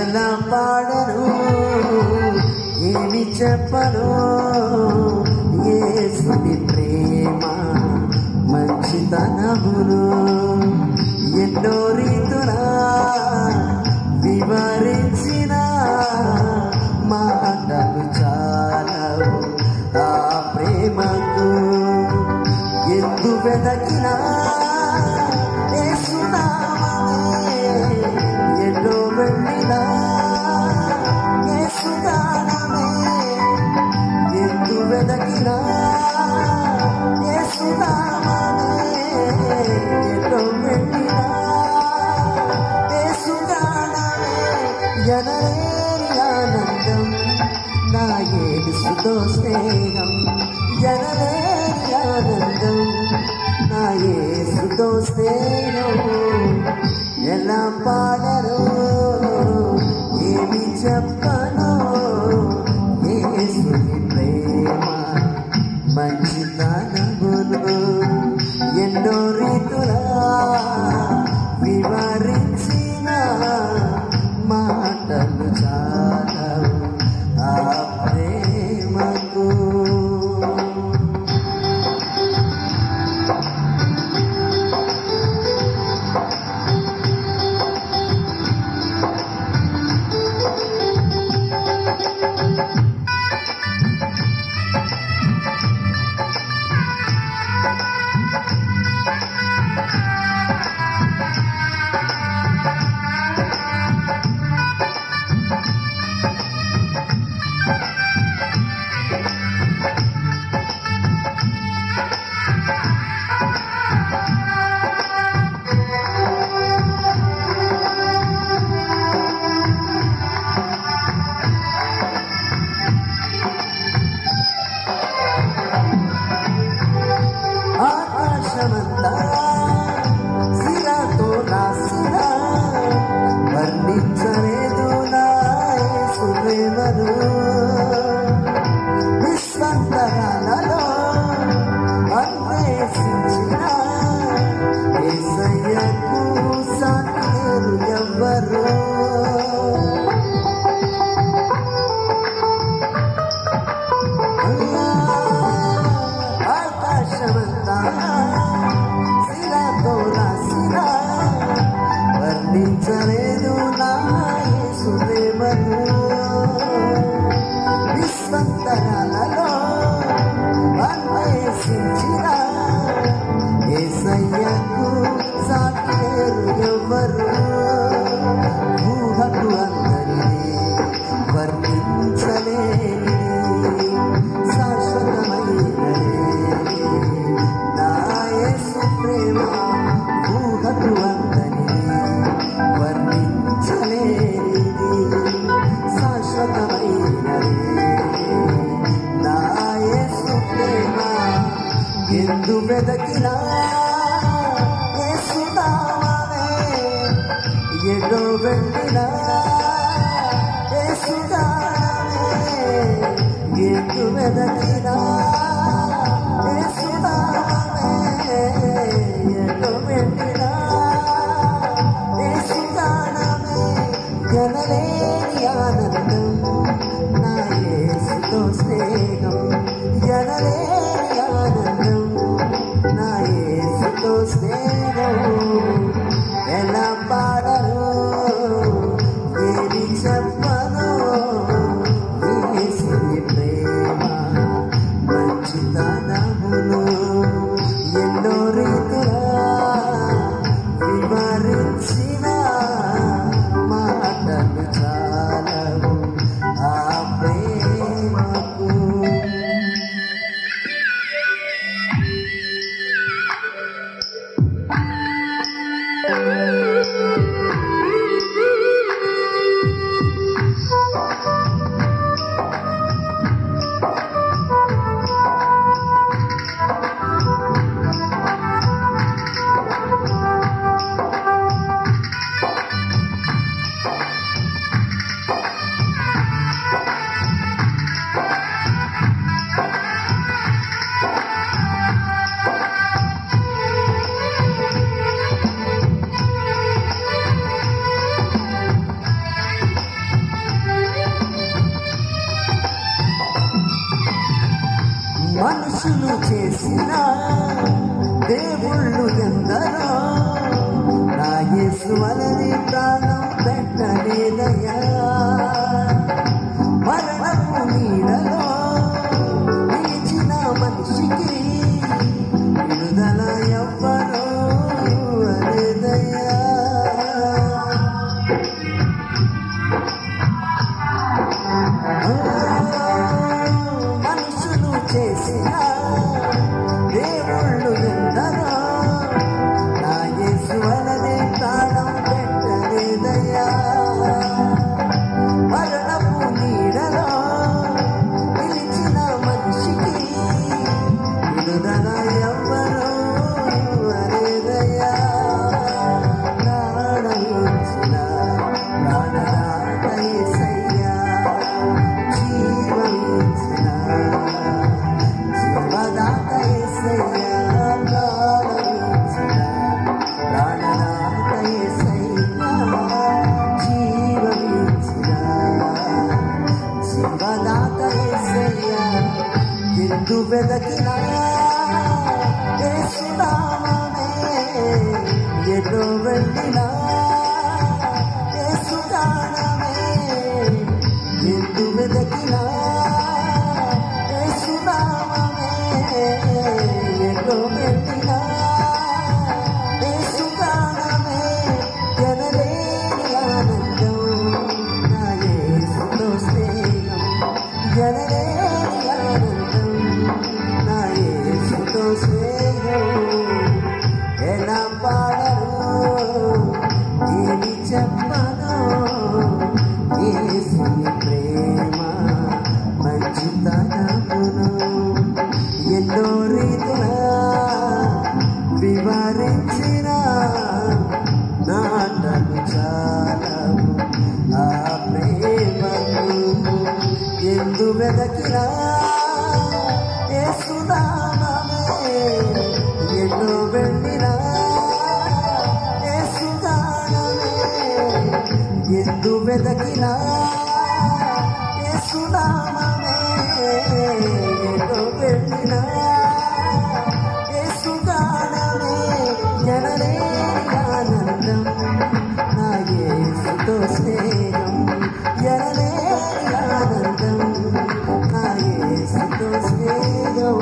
ఎలా పాడను ఏమి చెప్పను యేసుని ప్రేమ మంచితనమును ఎన్నో రీతులా వివరించిన మాటలు చాలవు ఆ ప్రేమకు ఎందు వెదకినా యేసునామమే ఎన్నో వెళ్ళినా యేసుగానమే ఎందు వెదకినా యేసునామమే ఎన్నో వెళ్ళినా యేసుగానమే ఎనలేని ఆనందం నా యేసుతో స్నేహం ఎనలేని ఆనందం నా యేసుతో స్నేహం ఎలా పాడను ఏమి చెప్పను యేసుని ప్రేమ మంచితనమును ఎన్నో రీతులా వివరించిన మాటలు చాలవు ఆ ప్రేమకు. శిలతో రాసిన వర్ణించలేదు నా యేసు ప్రేమను విశ్వంతరాలలో అన్వేషించిన యేసయ్యకు సాటి లేరు ఎవ్వరు. ఆకాశమంతా వర్ణించలేదు నా యేసు ప్రేమను విశ్వంతరాలలో అన్వేషించిన యేసయ్యకు సాటి లేరు ఎవ్వరు. ఊహకు అందరినీ వర్ణించలేని శాశ్వతమైనది నా యేసు ప్రేమ. ఊహకు వర్ణించలేనిది శాశ్వతమైనది నా యేసు ప్రేమ. ఎందు వెదకినా యేసునామమే ఎటో వెళ్ళినా యేసుగానమే ఎందు వెదకినా యేసునామమే ఎటో వెళ్ళినా ఎనలేని ఆనందం నా యేసుతో స్నేహం ఎనలేని ఆనందం నా యేసుతో స్నేహం ఎలా పాడను ఏమి చెప్పను యేసుని ప్రేమ మంచితనమును ఎన్నో రీతులా వివరించిన మాటలు చాలవు ఆ ప్రేమకు. మనుషులు చేసిన దేవుళ్ళు ఎందరో నా యేసు వలని ప్రాణం పెట్టలేదయ్యా. మరణపు నీడలో నిలిచిన మనిషికి విడుదల ఎవ్వరో ఇవ్వలేదయ్యా. మనుషులు చేసిన దేవుళ్ళు ఎందరో నా యేసు వలనే ప్రాణం పెట్టలేదయ్యా. మరణపు నీడలో నిలిచిన మనిషికి విడుదల ఎవ్వరూ ఇవ్వలేదయ్యా. ప్రాణమిచ్చిన ప్రాణదాత యేసయ్యా, జీవమిచ్చిన జీవదాత యేసయ్యా, ప్రాణమిచ్చిన ప్రాణదాత యేసయ్యా, జీవమిచ్చిన జీవదాత యేసయ్యా. ఎందు వెదకినా యేసు నామమే, ఎటో వెళ్ళినా యేసు గానమే. ఎందు వెదకినా యేసు నామమే, ఎటో వెళ్ళినా యేసు గానమే. ఎనలేని ఆనందం నా యేసుతో స్నేహం, ఎనలేని ఆనందం నా యేసుతో స్నేహం. ఎలా పాడను ఏమి చెప్పను యేసుని ప్రేమ మంచితనమును. ఎన్నో రీతులా వివరించిన నాటలు చాలవు ఆ ప్రేమకు. ఎందు వెదకినా యేసు నామమే, ఎన్నో వెళ్ళినా యేసు గానమే. ఎందు వెదకినా యేసు నామమే, ఎన్నో వెళ్ళినా యేసు గానమే. ఎనలేని ఆనందం నా యేసుతో స్నేహం, ఎనలేని ఆనందం నా యేసుతో స్నేహం.